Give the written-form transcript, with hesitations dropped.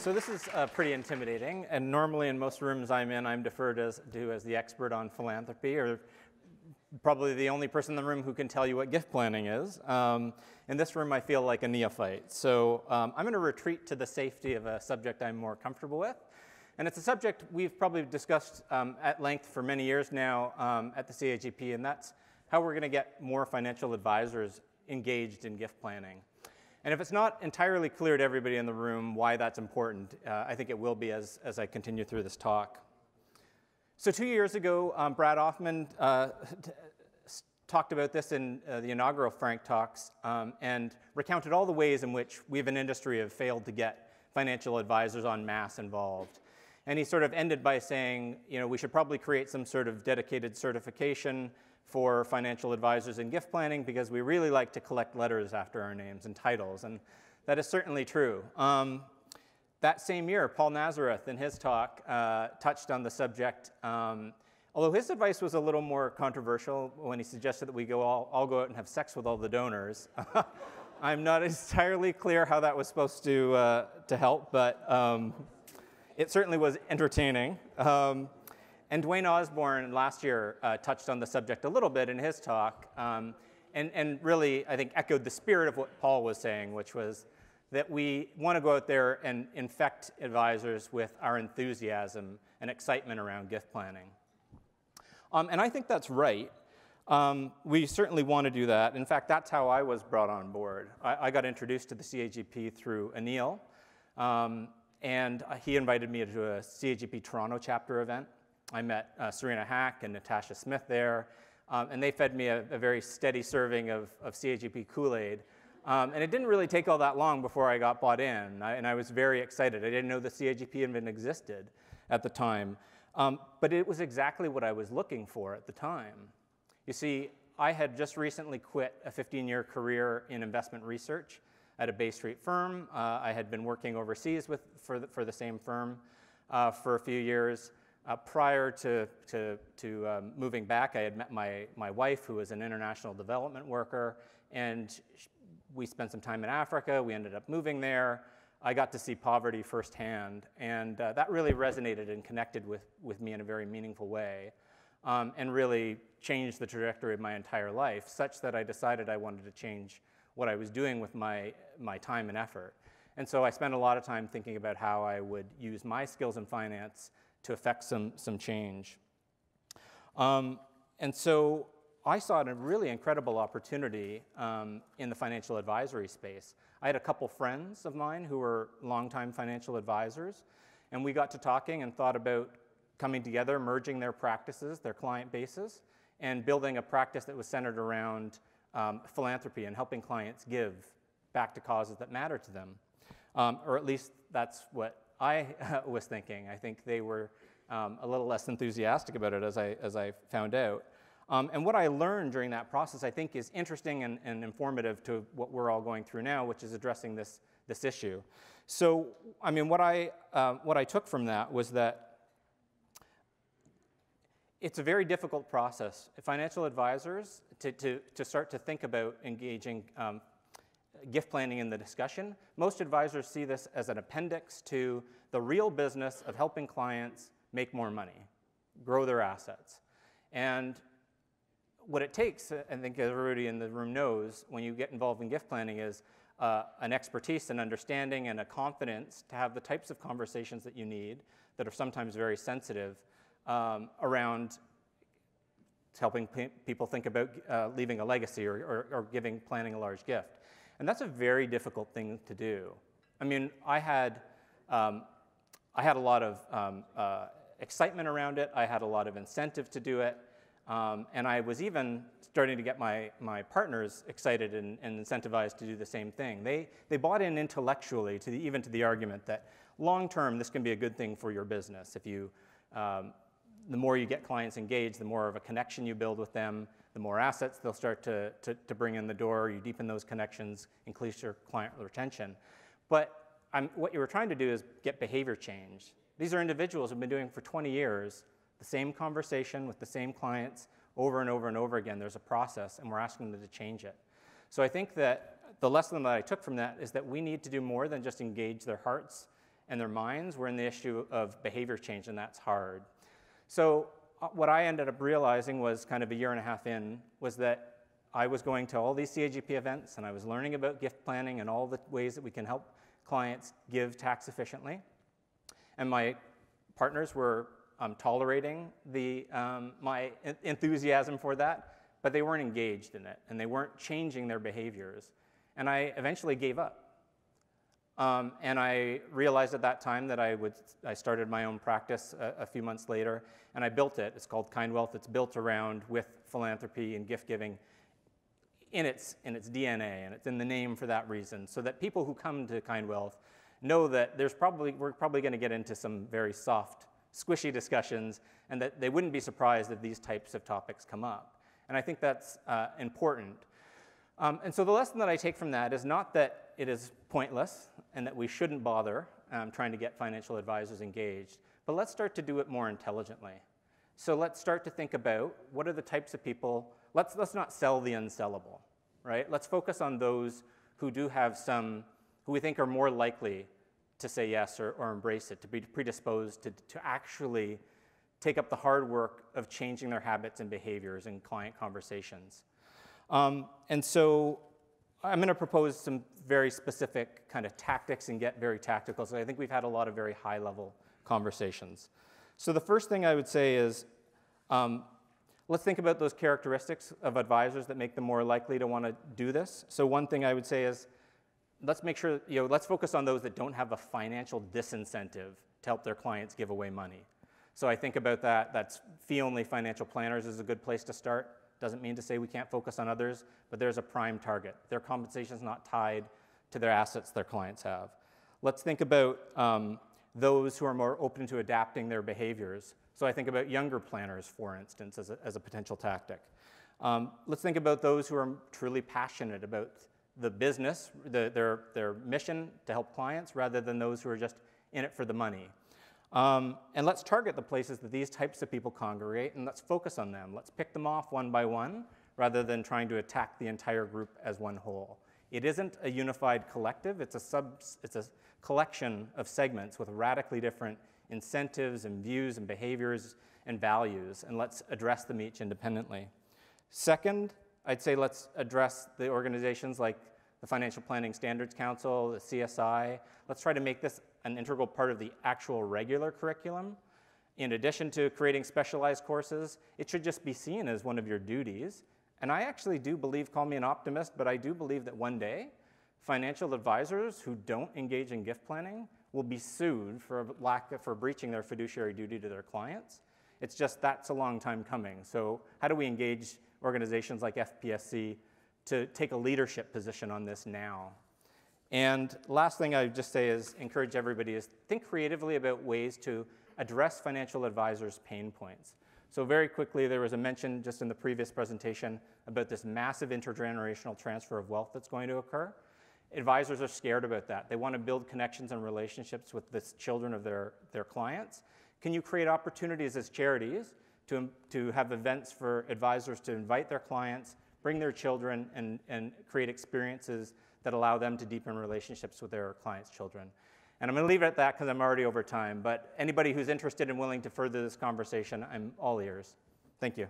So this is pretty intimidating, and normally in most rooms I'm in, I'm deferred as the expert on philanthropy, or probably the only person in the room who can tell you what gift planning is. In this room, I feel like a neophyte. So I'm going to retreat to the safety of a subject I'm more comfortable with. And it's a subject we've probably discussed at length for many years now at the CAGP, and that's how we're going to get more financial advisors engaged in gift planning. And if it's not entirely clear to everybody in the room why that's important, I think it will be as I continue through this talk. So 2 years ago, Brad Hoffman talked about this in the inaugural Frank Talks and recounted all the ways in which we have an industry have failed to get financial advisors en masse involved. And he sort of ended by saying, you know, we should probably create some sort of dedicated certification for financial advisors in gift planning because we really like to collect letters after our names and titles, and that is certainly true. That same year, Paul Nazareth, in his talk, touched on the subject, although his advice was a little more controversial when he suggested that we all go out and have sex with all the donors. I'm not entirely clear how that was supposed to help, but it certainly was entertaining. And Dwayne Osborne last year touched on the subject a little bit in his talk, and really, I think, echoed the spirit of what Paul was saying, which was that we want to go out there and infect advisors with our enthusiasm and excitement around gift planning. And I think that's right. We certainly want to do that. In fact, that's how I was brought on board. I got introduced to the CAGP through Anil, and he invited me to a CAGP Toronto chapter event. I met Serena Hack and Natasha Smith there, and they fed me a very steady serving of CAGP Kool-Aid. And it didn't really take all that long before I got bought in, and I was very excited. I didn't know the CAGP even existed at the time, but it was exactly what I was looking for at the time. You see, I had just recently quit a 15-year career in investment research at a Bay Street firm. I had been working overseas for the same firm for a few years. Prior to moving back, I had met my wife, who was an international development worker, and we spent some time in Africa. We ended up moving there. I got to see poverty firsthand, and that really resonated and connected with me in a very meaningful way, and really changed the trajectory of my entire life, such that I decided I wanted to change what I was doing with my time and effort. And so I spent a lot of time thinking about how I would use my skills in finance to affect some change. And so I saw a really incredible opportunity in the financial advisory space. I had a couple friends of mine who were longtime financial advisors, and we got to talking and thought about coming together, merging their practices, their client bases, and building a practice that was centered around philanthropy and helping clients give back to causes that matter to them. Or at least that's what I was thinking. I think they were a little less enthusiastic about it as I found out. And what I learned during that process, I think, is interesting and informative to what we're all going through now, which is addressing this issue. So, I mean, what I took from that was that it's a very difficult process. Financial advisors, to start to think about engaging gift planning in the discussion, most advisors see this as an appendix to the real business of helping clients make more money, grow their assets. And what it takes, I think everybody in the room knows, when you get involved in gift planning is an expertise, an understanding, and a confidence to have the types of conversations that you need that are sometimes very sensitive around helping people think about leaving a legacy or planning a large gift. And that's a very difficult thing to do. I mean, I had a lot of excitement around it. I had a lot of incentive to do it. And I was even starting to get my partners excited and incentivized to do the same thing. They bought in intellectually even to the argument that long-term, this can be a good thing for your business. If you, the more you get clients engaged, the more of a connection you build with them, the more assets they'll start to bring in the door. You deepen those connections, increase your client retention. But what you were trying to do is get behavior change. These are individuals who've been doing for 20 years the same conversation with the same clients over and over and over again. There's a process, and we're asking them to change it. So I think that the lesson that I took from that is that we need to do more than just engage their hearts and their minds. We're in the issue of behavior change, and that's hard. So what I ended up realizing was kind of a year and a half in, was that I was going to all these CAGP events, and I was learning about gift planning and all the ways that we can help clients give tax efficiently. And my partners were tolerating my enthusiasm for that, but they weren't engaged in it, and they weren't changing their behaviors. And I eventually gave up. And I realized at that time that I started my own practice a few months later, and I built it. It's called Kind Wealth. It's built around with philanthropy and gift giving in its DNA, and it's in the name for that reason, so that people who come to Kind Wealth know that we're probably going to get into some very soft, squishy discussions, and that they wouldn't be surprised if these types of topics come up. And I think that's important. And so the lesson that I take from that is not that it is pointless and that we shouldn't bother trying to get financial advisors engaged, but let's start to do it more intelligently. So let's start to think about what are the types of people. Let's not sell the unsellable, right? Let's focus on those who do have who we think are more likely to say yes or embrace it, to be predisposed to actually take up the hard work of changing their habits and behaviors in client conversations. And so I'm going to propose some very specific kind of tactics and get very tactical. So I think we've had a lot of very high-level conversations. So the first thing I would say is let's think about those characteristics of advisors that make them more likely to want to do this. So one thing I would say is let's make sure, let's focus on those that don't have a financial disincentive to help their clients give away money. So I think about that. That's fee-only financial planners is a good place to start. Doesn't mean to say we can't focus on others, but there's a prime target. Their compensation is not tied to their assets their clients have. Let's think about those who are more open to adapting their behaviors. So I think about younger planners, for instance, as a potential tactic. Let's think about those who are truly passionate about the business, their mission to help clients, rather than those who are just in it for the money. And let's target the places that these types of people congregate, and let's focus on them. Let's pick them off one by one, rather than trying to attack the entire group as one whole. It isn't a unified collective. It's a collection of segments with radically different incentives and views and behaviors and values, and let's address them each independently. Second, I'd say let's address the organizations like the Financial Planning Standards Council, the CSI. Let's try to make this an integral part of the actual regular curriculum. In addition to creating specialized courses, it should just be seen as one of your duties. And I actually do believe, call me an optimist, but I do believe that one day, financial advisors who don't engage in gift planning will be sued for breaching their fiduciary duty to their clients. It's just that's a long time coming. So how do we engage organizations like FPSC to take a leadership position on this now? And last thing I would just say is encourage everybody is think creatively about ways to address financial advisors' pain points. So very quickly, there was a mention just in the previous presentation about this massive intergenerational transfer of wealth that's going to occur. Advisors are scared about that. They want to build connections and relationships with the children of their clients. Can you create opportunities as charities to have events for advisors to invite their clients, bring their children, and create experiences that allow them to deepen relationships with their clients' children? And I'm going to leave it at that because I'm already over time, but anybody who's interested and willing to further this conversation, I'm all ears. Thank you.